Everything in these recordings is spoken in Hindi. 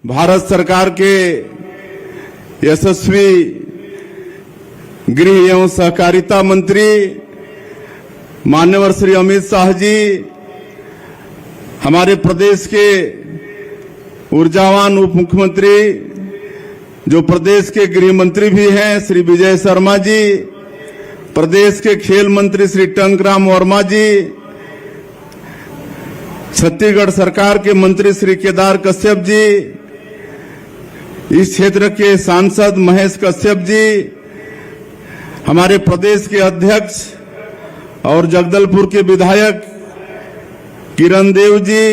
भारत सरकार के यशस्वी गृह एवं सहकारिता मंत्री मान्यवर श्री अमित शाह जी, हमारे प्रदेश के ऊर्जावान उप मुख्यमंत्री जो प्रदेश के गृह मंत्री भी हैं श्री विजय शर्मा जी, प्रदेश के खेल मंत्री श्री टंकराम वर्मा जी, छत्तीसगढ़ सरकार के मंत्री श्री केदार कश्यप जी, इस क्षेत्र के सांसद महेश कश्यप जी, हमारे प्रदेश के अध्यक्ष और जगदलपुर के विधायक किरण देव जी,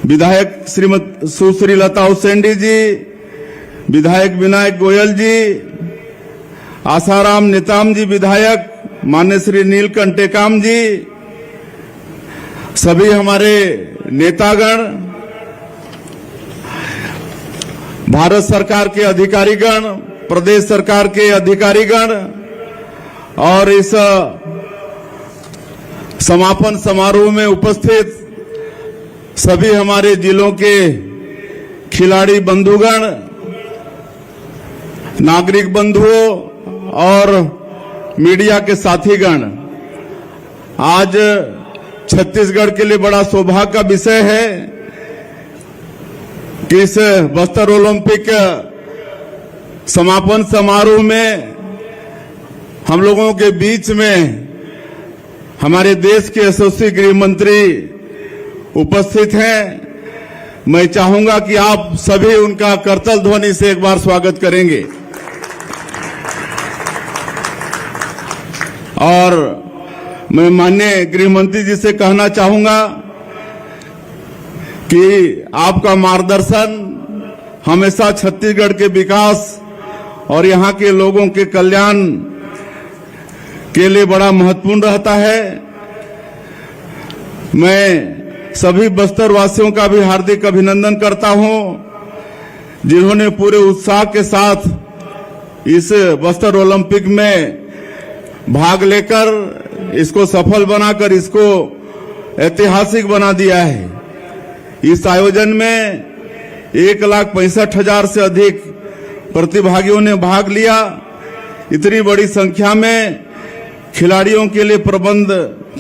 विधायक श्रीमती सुश्री लता उसेंडी जी, विधायक विनायक गोयल जी, आसाराम नेताम जी विधायक, मान्य श्री नीलकंठ टेकाम जी, सभी हमारे नेतागण, भारत सरकार के अधिकारीगण, प्रदेश सरकार के अधिकारीगण और इस समापन समारोह में उपस्थित सभी हमारे जिलों के खिलाड़ी बंधुगण, नागरिक बंधुओं और मीडिया के साथीगण, आज छत्तीसगढ़ के लिए बड़ा सौभाग्य का विषय है कि इस बस्तर ओलंपिक समापन समारोह में हम लोगों के बीच में हमारे देश के यशस्वी गृह मंत्री उपस्थित हैं। मैं चाहूंगा कि आप सभी उनका करतल ध्वनि से एक बार स्वागत करेंगे। और मैं माननीय गृह मंत्री जी से कहना चाहूंगा कि आपका मार्गदर्शन हमेशा छत्तीसगढ़ के विकास और यहाँ के लोगों के कल्याण के लिए बड़ा महत्वपूर्ण रहता है। मैं सभी बस्तर वासियों का भी हार्दिक अभिनंदन करता हूं, जिन्होंने पूरे उत्साह के साथ इस बस्तर ओलंपिक में भाग लेकर इसको सफल बनाकर इसको ऐतिहासिक बना दिया है। इस आयोजन में 1,65,000 से अधिक प्रतिभागियों ने भाग लिया। इतनी बड़ी संख्या में खिलाड़ियों के लिए प्रबंध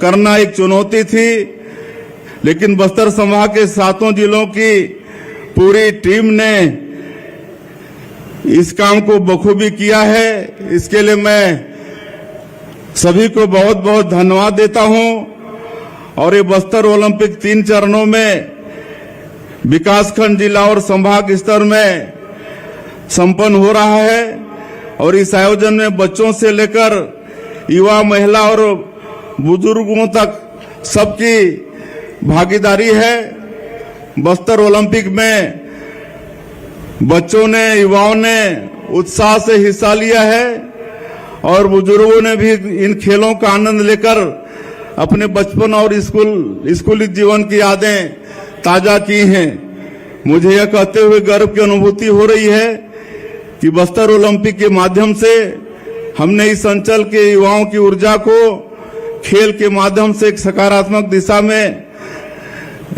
करना एक चुनौती थी, लेकिन बस्तर संभाग के 7 जिलों की पूरी टीम ने इस काम को बखूबी किया है। इसके लिए मैं सभी को बहुत बहुत धन्यवाद देता हूं। और ये बस्तर ओलंपिक 3 चरणों में विकासखंड, जिला और संभाग स्तर में संपन्न हो रहा है। और इस आयोजन में बच्चों से लेकर युवा, महिला और बुजुर्गों तक सबकी भागीदारी है। बस्तर ओलंपिक में बच्चों ने, युवाओं ने उत्साह से हिस्सा लिया है और बुजुर्गों ने भी इन खेलों का आनंद लेकर अपने बचपन और स्कूली जीवन की यादें ताजा की हैं। मुझे यह कहते हुए गर्व की अनुभूति हो रही है कि बस्तर ओलंपिक के माध्यम से हमने इस अंचल के युवाओं की ऊर्जा को खेल के माध्यम से एक सकारात्मक दिशा में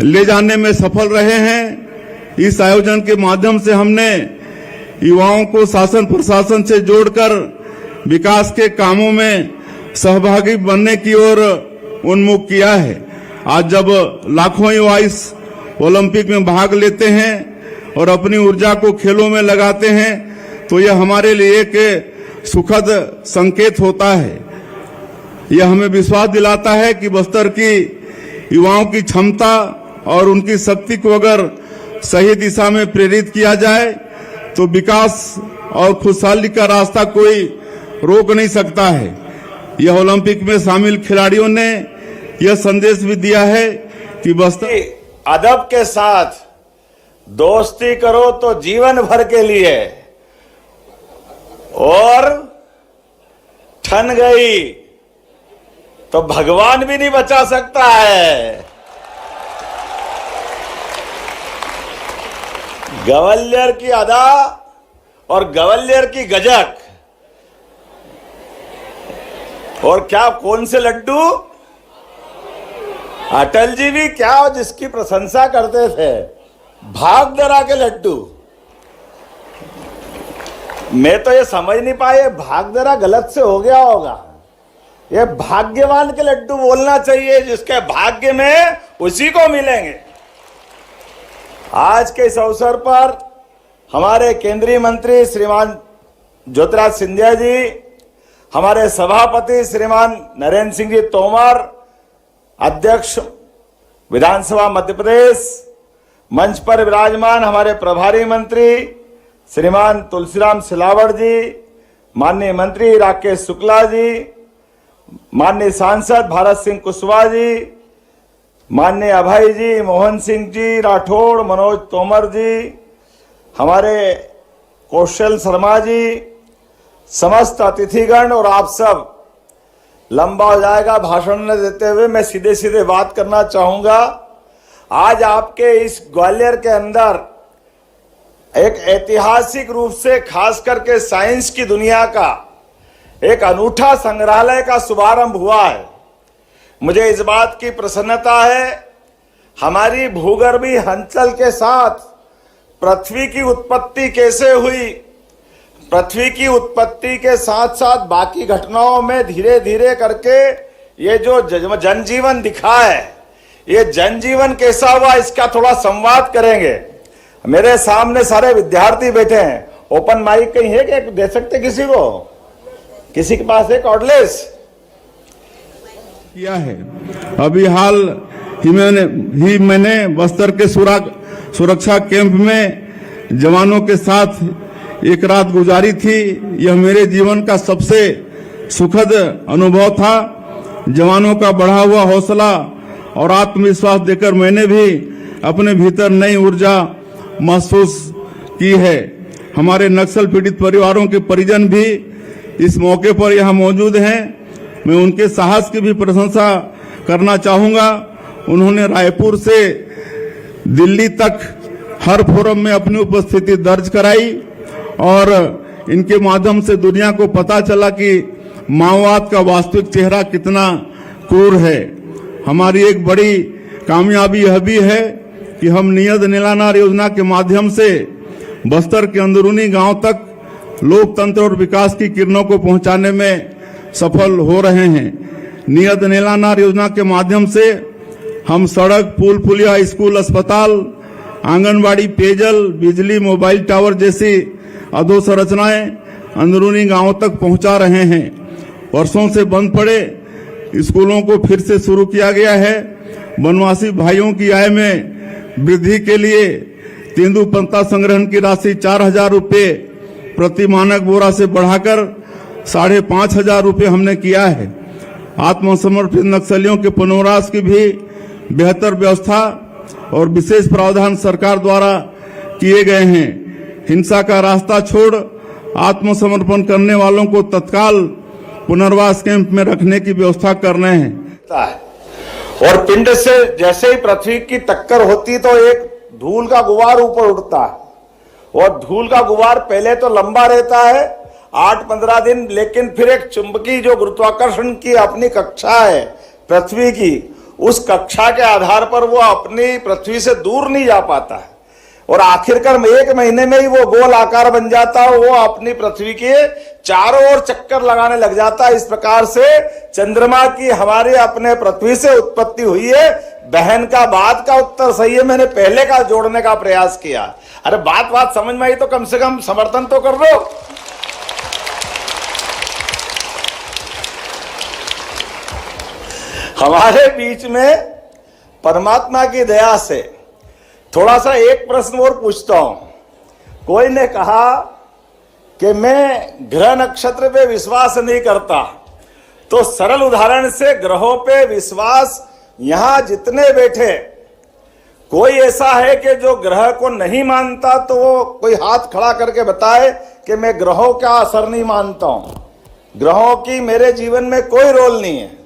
ले जाने में सफल रहे हैं। इस आयोजन के माध्यम से हमने युवाओं को शासन प्रशासन से जोड़कर विकास के कामों में सहभागी बनने की ओर उन्मुख किया है। आज जब लाखों युवा इस ओलंपिक में भाग लेते हैं और अपनी ऊर्जा को खेलों में लगाते हैं, तो यह हमारे लिए एक सुखद संकेत होता है। यह हमें विश्वास दिलाता है कि बस्तर की युवाओं की क्षमता और उनकी शक्ति को अगर सही दिशा में प्रेरित किया जाए तो विकास और खुशहाली का रास्ता कोई रोक नहीं सकता है। यह ओलंपिक में शामिल खिलाड़ियों ने यह संदेश भी दिया है कि बस्तर अदब के साथ दोस्ती करो तो जीवन भर के लिए, और ठन गई तो भगवान भी नहीं बचा सकता है। गवलियर की अदा और गवलियर की गजक, और क्या कौन से लड्डू, अटल जी भी क्या जिसकी प्रशंसा करते थे, भागदरा के लड्डू। मैं तो ये समझ नहीं पाया, भागदरा गलत से हो गया होगा। ये भाग्यवान के लड्डू बोलना चाहिए, जिसके भाग्य में उसी को मिलेंगे। आज के इस अवसर पर हमारे केंद्रीय मंत्री श्रीमान ज्योतिराज सिंधिया जी, हमारे सभापति श्रीमान नरेंद्र सिंह जी तोमर, अध्यक्ष विधानसभा मध्य प्रदेश, मंच पर विराजमान हमारे प्रभारी मंत्री श्रीमान तुलसीराम सिलावट जी, माननीय मंत्री राकेश शुक्ला जी, माननीय सांसद भारत सिंह कुशवाहा जी, माननीय अभय जी, मोहन सिंह जी राठौड़, मनोज तोमर जी, हमारे कौशल शर्मा जी, समस्त अतिथिगण और आप सब। लंबा हो जाएगा भाषण न देते हुए, मैं सीधे सीधे बात करना चाहूंगा। आज आपके इस ग्वालियर के अंदर एक ऐतिहासिक रूप से खास करके साइंस की दुनिया का एक अनूठा संग्रहालय का शुभारंभ हुआ है। मुझे इस बात की प्रसन्नता है, हमारी भूगर्भी हलचल के साथ पृथ्वी की उत्पत्ति कैसे हुई, पृथ्वी की उत्पत्ति के साथ साथ बाकी घटनाओं में धीरे धीरे करके ये जो जनजीवन दिखा है, ये जनजीवन कैसा हुआ, इसका थोड़ा संवाद करेंगे। मेरे सामने सारे विद्यार्थी बैठे हैं। ओपन माइक कहीं है क्या, दे सकते किसी को? किसी के पास है कॉर्डलेस? किया है। अभी हाल ही मैंने बस्तर के सुरक्षा कैंप में जवानों के साथ एक रात गुजारी थी। यह मेरे जीवन का सबसे सुखद अनुभव था। जवानों का बढ़ा हुआ हौसला और आत्मविश्वास देखकर मैंने भी अपने भीतर नई ऊर्जा महसूस की है। हमारे नक्सल पीड़ित परिवारों के परिजन भी इस मौके पर यहाँ मौजूद हैं। मैं उनके साहस की भी प्रशंसा करना चाहूंगा। उन्होंने रायपुर से दिल्ली तक हर फोरम में अपनी उपस्थिति दर्ज कराई और इनके माध्यम से दुनिया को पता चला कि माओवाद का वास्तविक चेहरा कितना क्रूर है। हमारी एक बड़ी कामयाबी यह भी है कि हम नियत नीलानार योजना के माध्यम से बस्तर के अंदरूनी गांव तक लोकतंत्र और विकास की किरणों को पहुंचाने में सफल हो रहे हैं। नियत नीलानार योजना के माध्यम से हम सड़क, पुल पुलिया, स्कूल, अस्पताल, आंगनबाड़ी, पेयजल, बिजली, मोबाइल टावर जैसी अधोसंरचनाएं अंदरूनी गांवों तक पहुंचा रहे हैं। वर्षों से बंद पड़े स्कूलों को फिर से शुरू किया गया है। वनवासी भाइयों की आय में वृद्धि के लिए तेंदुपत्ता संग्रहण की राशि 4,000 रुपये प्रति मानक बोरा से बढ़ाकर 5,500 रुपये हमने किया है। आत्मसमर्पित नक्सलियों के पुनर्वास की भी बेहतर व्यवस्था और विशेष प्रावधान सरकार द्वारा किए गए हैं। हिंसा का रास्ता छोड़ आत्मसमर्पण करने वालों को तत्काल पुनर्वास कैंप में रखने की व्यवस्था करने हैं। और पिंड से जैसे ही पृथ्वी की टक्कर होती तो एक धूल का गुबार ऊपर उठता है और धूल का गुबार पहले तो लंबा रहता है 8-15 दिन, लेकिन फिर एक चुंबकीय जो गुरुत्वाकर्षण की अपनी कक्षा है पृथ्वी की, उस कक्षा के आधार पर वो अपनी पृथ्वी से दूर नहीं जा पाता है और आखिरकार 1 महीने में ही वो गोल आकार बन जाता है। वो अपनी पृथ्वी के चारों ओर चक्कर लगाने लग जाता है। इस प्रकार से चंद्रमा की हमारे अपने पृथ्वी से उत्पत्ति हुई है। बहन का बात का उत्तर सही है, मैंने पहले का जोड़ने का प्रयास किया। अरे बात समझ में आई तो कम से कम समर्थन तो कर दो। हमारे बीच में परमात्मा की दया से थोड़ा सा एक प्रश्न और पूछता हूं। कोई ने कहा कि मैं ग्रह नक्षत्र पे विश्वास नहीं करता, तो सरल उदाहरण से ग्रहों पे विश्वास, यहां जितने बैठे कोई ऐसा है कि जो ग्रह को नहीं मानता, तो वो कोई हाथ खड़ा करके बताए कि मैं ग्रहों का असर नहीं मानता हूं, ग्रहों की मेरे जीवन में कोई रोल नहीं है।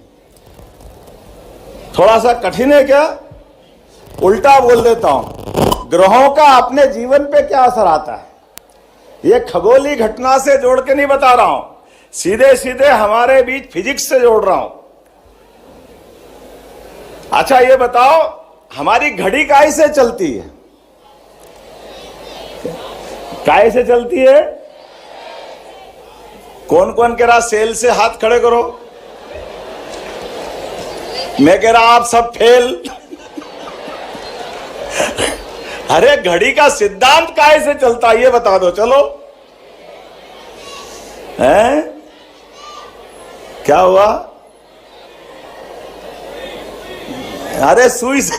थोड़ा सा कठिन है क्या? उल्टा बोल देता हूं, ग्रहों का अपने जीवन पे क्या असर आता है, ये खगोलीय घटना से जोड़ के नहीं बता रहा हूं, सीधे सीधे हमारे बीच फिजिक्स से जोड़ रहा हूं। अच्छा ये बताओ, हमारी घड़ी काहे से चलती है? काय से चलती है? कौन कौन कह रहा सेल से? हाथ खड़े करो। मैं कह रहा आप सब फेल। अरे घड़ी का सिद्धांत काय से चलता है ये बता दो। चलो, हैं? क्या हुआ? अरे सुई से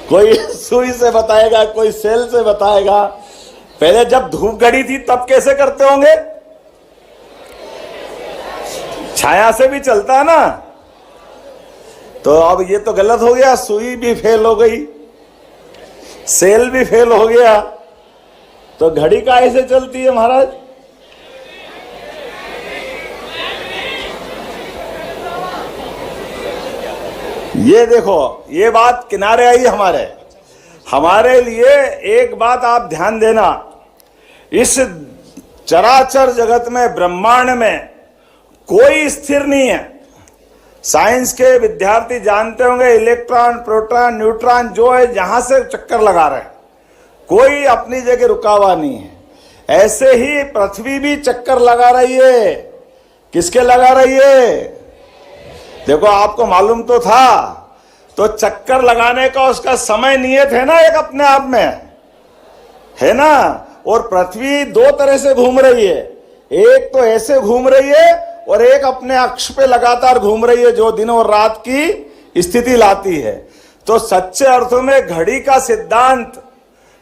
कोई सुई से बताएगा, कोई सेल से बताएगा। पहले जब धूप घड़ी थी तब कैसे करते होंगे? छाया से भी चलता है ना। तो अब ये तो गलत हो गया, सुई भी फेल हो गई, सेल भी फेल हो गया, तो घड़ी का ऐसे चलती है महाराज? ये देखो, ये बात किनारे आई हमारे लिए। एक बात आप ध्यान देना, इस चराचर जगत में, ब्रह्मांड में कोई स्थिर नहीं है। साइंस के विद्यार्थी जानते होंगे, इलेक्ट्रॉन, प्रोटॉन, न्यूट्रॉन जो है जहां से चक्कर लगा रहे हैं, कोई अपनी जगह रुका हुआ नहीं है। ऐसे ही पृथ्वी भी चक्कर लगा रही है। किसके लगा रही है? देखो, आपको मालूम तो था, तो चक्कर लगाने का उसका समय नियत है ना, एक अपने आप में है ना। और पृथ्वी दो तरह से घूम रही है, एक तो ऐसे घूम रही है और एक अपने अक्ष पे लगातार घूम रही है, जो दिन और रात की स्थिति लाती है। तो सच्चे अर्थों में घड़ी का सिद्धांत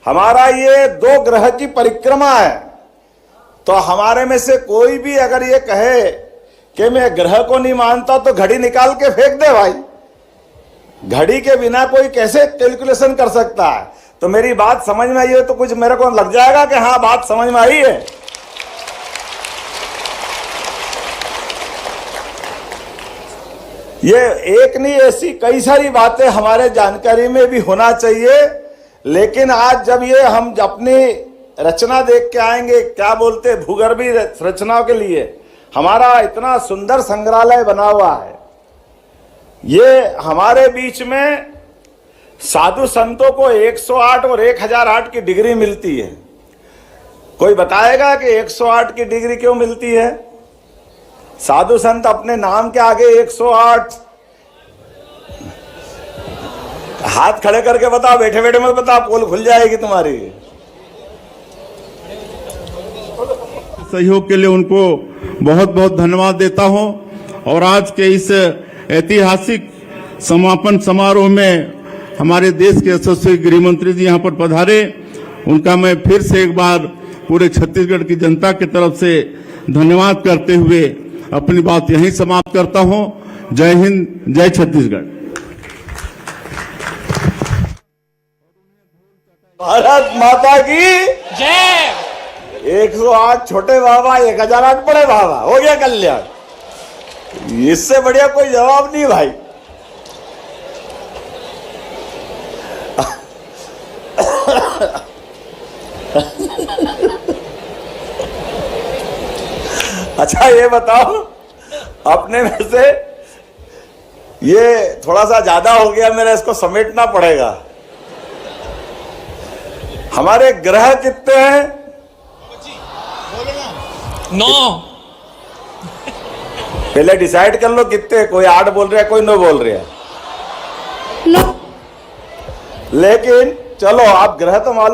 हमारा ये दो ग्रह की परिक्रमा है। तो हमारे में से कोई भी अगर ये कहे कि मैं ग्रह को नहीं मानता, तो घड़ी निकाल के फेंक दे भाई। घड़ी के बिना कोई कैसे कैलकुलेशन कर सकता है? तो मेरी बात समझ में आई है तो कुछ मेरे को लग जाएगा कि हाँ, बात समझ में आई है। ये एक नहीं, ऐसी कई सारी बातें हमारे जानकारी में भी होना चाहिए। लेकिन आज जब ये हम अपनी रचना देख के आएंगे, क्या बोलते, भूगर्भीय रचनाओं के लिए हमारा इतना सुंदर संग्रहालय बना हुआ है। ये हमारे बीच में साधु संतों को 108 और 1008 की डिग्री मिलती है। कोई बताएगा कि 108 की डिग्री क्यों मिलती है? साधु संत अपने नाम के आगे 108। हाथ खड़े करके बताओ, बैठे बैठे मत बताओ, पोल खुल जाएगी तुम्हारी। सहयोग के लिए उनको बहुत बहुत धन्यवाद देता हूं। और आज के इस ऐतिहासिक समापन समारोह में हमारे देश के यशस्वी गृह मंत्री जी यहां पर पधारे, उनका मैं फिर से एक बार पूरे छत्तीसगढ़ की जनता की तरफ से धन्यवाद करते हुए अपनी बात यहीं समाप्त करता हूं। जय हिंद, जय छत्तीसगढ़। भारत माता की जय। 108 छोटे बाबा, 1008 बड़े बाबा, हो गया कल्याण। इससे बढ़िया कोई जवाब नहीं भाई। अच्छा ये बताओ, अपने में से ये थोड़ा सा ज्यादा हो गया मेरा, इसको समेटना पड़ेगा। हमारे ग्रह कितने हैं? 9। पहले डिसाइड कर लो कितने। कोई 8 बोल रहा है, कोई 9 बोल रहा है। लेकिन चलो, आप ग्रह तो मालूम